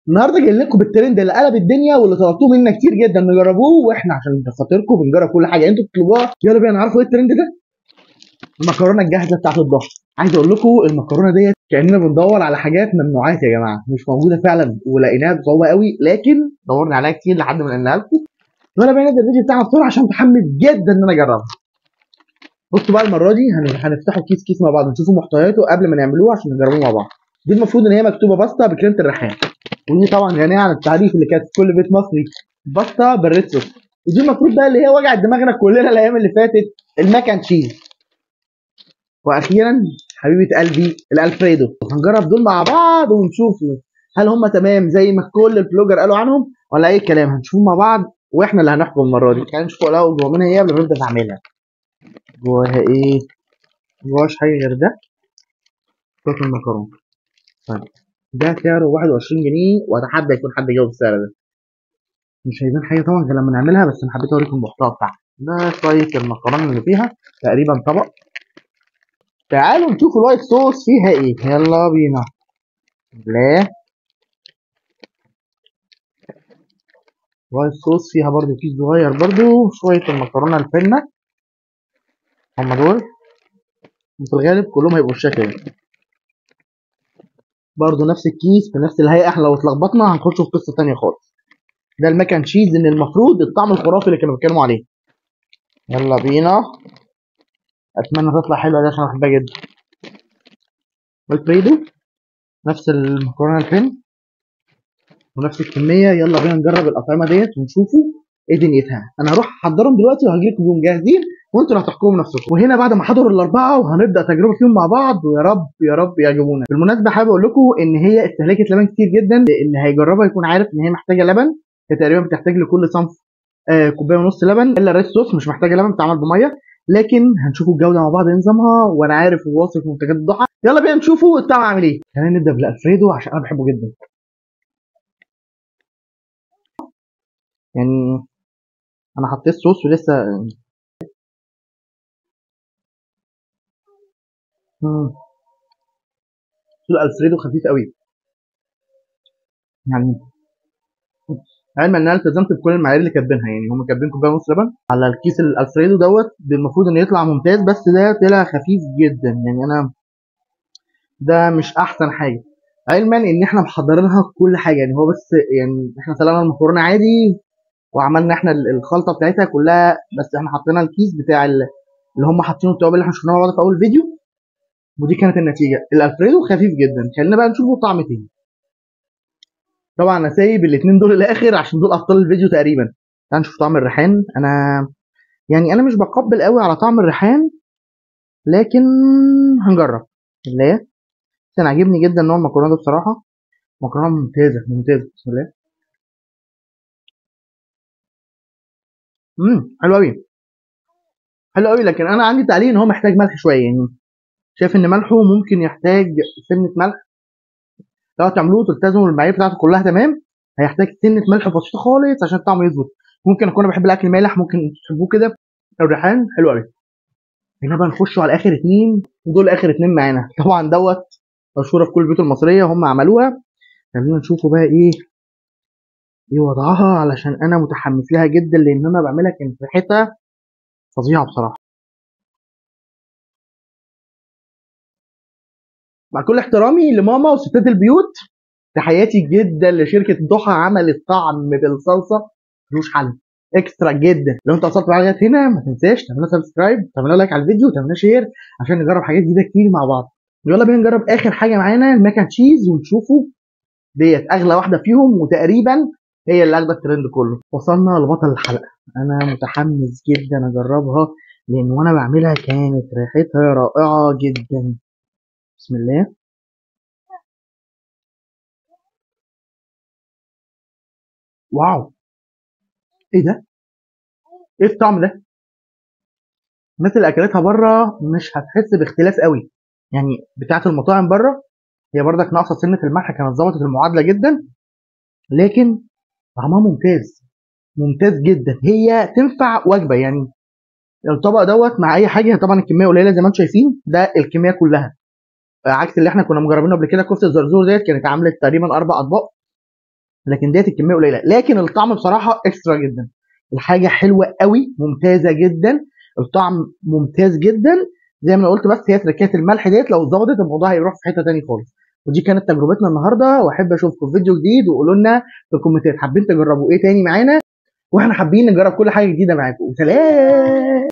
النهارده جاي لكم بالترند اللي قلب الدنيا واللي طلبتوه منا كتير جدا نجربوه، واحنا عشان خاطركم بنجرب كل حاجه انتوا بتطلبوها. يلا بينا نعرفوا ايه الترند ده. المكرونه الجاهزه بتاعت الظهر. عايز اقول لكم المكرونه ديت كاننا بندور على حاجات ممنوعات يا جماعه، مش موجوده فعلا ولقيناها بصعوبه قوي، لكن دورنا عليها كتير لحد ما لقيناها لكم. يلا بينا نبدا الفيديو بتاعنا بسرعه عشان متحمس جدا ان انا اجربها. بصوا بقى المره دي هنفتحوا كيس كيس مع بعض نشوفوا محتوياته قبل ما نعملوه عشان نجربوه مع بعض. دي المفروض ان هي مكتوبه باستا بكريمه الريحان، ودي طبعا غنيه عن التعريف اللي كانت في كل بيت مصري باستا بالريد صوص. ودي المفروض بقى اللي هي وجعت دماغنا كلنا الايام اللي فاتت، الماك اند تشيز. واخيرا حبيبه قلبي الالفريدو. هنجرب دول مع بعض ونشوفوا هل هم تمام زي ما كل البلوجر قالوا عنهم ولا اي كلام. هنشوفهم مع بعض واحنا اللي هنحكم المره دي. خلينا نشوف الاول جوه منها ايه قبل ما نبدا نعملها. جواها ايه؟ جواش حاجه غير ده، صوص المكرونه. طيب ده سعره 21 جنيه، واتحدى يكون حد جاوب السعر ده. مش هيبان حاجه طبعا غير لما نعملها، بس انا حبيت اوريكم المحتوى بتاعها. ده شويه المكرونه اللي فيها، تقريبا طبق. تعالوا نشوف الوايت صوص فيها ايه، يلا بينا. لا، الوايت صوص فيها برضو كيس صغير، برضو شويه المكرونه الفنه. هم دول، وفي الغالب كلهم هيبقوا بالشكل ده. برضو نفس الكيس بنفس الهيئه. احنا لو اتلخبطنا هنخش في قصه تانيه خالص. ده الماك اند تشيز، ان المفروض الطعم الخرافي اللي كانوا بيتكلموا عليه. يلا بينا، اتمنى تطلع حلوه دي عشان بحبها جدا. الفريدو نفس المكرونه الفين ونفس الكميه. يلا بينا نجرب الاطعمه ديت ونشوفوا ايه دنيتها. انا هروح احضرهم دلوقتي وهجي لكم بيهم جاهزين وانتوا اللي هتحكموا بنفسكم. وهنا بعد ما حضروا الاربعه وهنبدا تجربه فيهم مع بعض، ويا رب يا رب يعجبونا. بالمناسبه حابب اقول لكم ان هي استهلكت لبن كتير جدا، اللي هيجربها يكون عارف ان هي محتاجه لبن. هي تقريبا بتحتاج لكل صنف كوبايه ونص لبن، الا الريد صوص مش محتاجه لبن، بتتعمل بميه. لكن هنشوفوا الجوده مع بعض نظامها، وانا عارف وواثق في منتجات الضحى. يلا بينا نشوفوا الطعم عامل ايه. خلينا نبدا بالالفريدو عشان انا بحبه جدا. يعني انا حطيت صوص ولسه. مم. صوص الالفريدو خفيف قوي يعني. علما ان انا التزمت بكل المعايير اللي كاتبينها، يعني هم كاتبين كوبايه ونص لبن على الكيس الالفريدو دوت. المفروض انه يطلع ممتاز، بس ده طلع خفيف جدا. يعني انا ده مش احسن حاجه. علما ان احنا محضرينها كل حاجه، يعني هو بس يعني احنا سلقنا المكرونه عادي وعملنا احنا الخلطه بتاعتها كلها، بس احنا حطينا الكيس بتاع اللي هم حاطينه التوابل اللي احنا شفناها مع بعض في اول فيديو. ودي كانت النتيجه. الالفريدو خفيف جدا. خلينا بقى نشوفه طعم تاني. طبعا انا سايب الاثنين دول الاخر عشان دول ابطال الفيديو تقريبا. تعال نشوف طعم الريحان. انا مش بقبل قوي على طعم الريحان، لكن هنجرب. لا، بس انا عاجبني جدا نوع المكرونه ده بصراحه. مكرونه ممتازه ممتازه، بسم الله. حلو قوي، حلو قوي. لكن انا عندي تعليق ان هو محتاج ملح شويه يعني. شايف ان ملحه ممكن يحتاج سنه ملح. لو هتعملوه تلتزموا بالمعايير بتاعته كلها تمام، هيحتاج سنه ملح بسيطه خالص عشان الطعم يظبط. ممكن اكون بحب الاكل مالح، ممكن تحبوه كده. الريحان حلو قوي. هنا بقى نخشوا على اخر اتنين، ودول اخر اتنين معانا طبعا دوت. مشهوره في كل البيوت المصريه، هم عملوها. خلينا نشوفوا بقى ايه وضعها، علشان انا متحمس لها جدا لان انا بعملها كانت ريحتها فظيعه بصراحه. مع كل احترامي لماما وستات البيوت، تحياتي جدا لشركه ضحى، عملت طعم بالصلصه ملوش حل، اكسترا جدا. لو انت وصلت معايا لغايه هنا ما تنساش تعمل سبسكرايب، تعمل لايك على الفيديو، وتعمل شير عشان نجرب حاجات جديده كتير مع بعض. يلا بينا نجرب اخر حاجه معانا، الماك اند تشيز، ونشوفوا ديت اغلى واحده فيهم، وتقريبا هي اللي اخده الترند كله. وصلنا لبطل الحلقه. انا متحمس جدا اجربها لان وانا بعملها كانت ريحتها رائعه جدا. بسم الله. واو، ايه ده؟ ايه الطعم ده؟ الناس اللي اكلتها بره مش هتحس باختلاف قوي. يعني بتاعه المطاعم بره هي برضك ناقصه سنه الملح، كانت ظبطت المعادله جدا. لكن طعمها ممتاز، ممتاز جدا. هي تنفع وجبه يعني. الطبق دوت مع اي حاجه. طبعا الكميه قليله زي ما انتم شايفين، ده الكميه كلها. عكس اللي احنا كنا مجربينه قبل كده، كفته الزرزور ديت كانت عملت تقريبا 4 اطباق. لكن ديت الكميه قليله، لكن الطعم بصراحه اكسترا جدا. الحاجه حلوه قوي، ممتازه جدا، الطعم ممتاز جدا زي ما انا قلت. بس هي تركات الملح ديت لو اتظبطت الموضوع هيروح في حته تاني خالص. ودي كانت تجربتنا النهارده، واحب اشوفكم في فيديو جديد، وقولوا لنا في الكومنتات حابين تجربوا ايه تاني معانا، واحنا حابين نجرب كل حاجه جديده معاكم. سلام.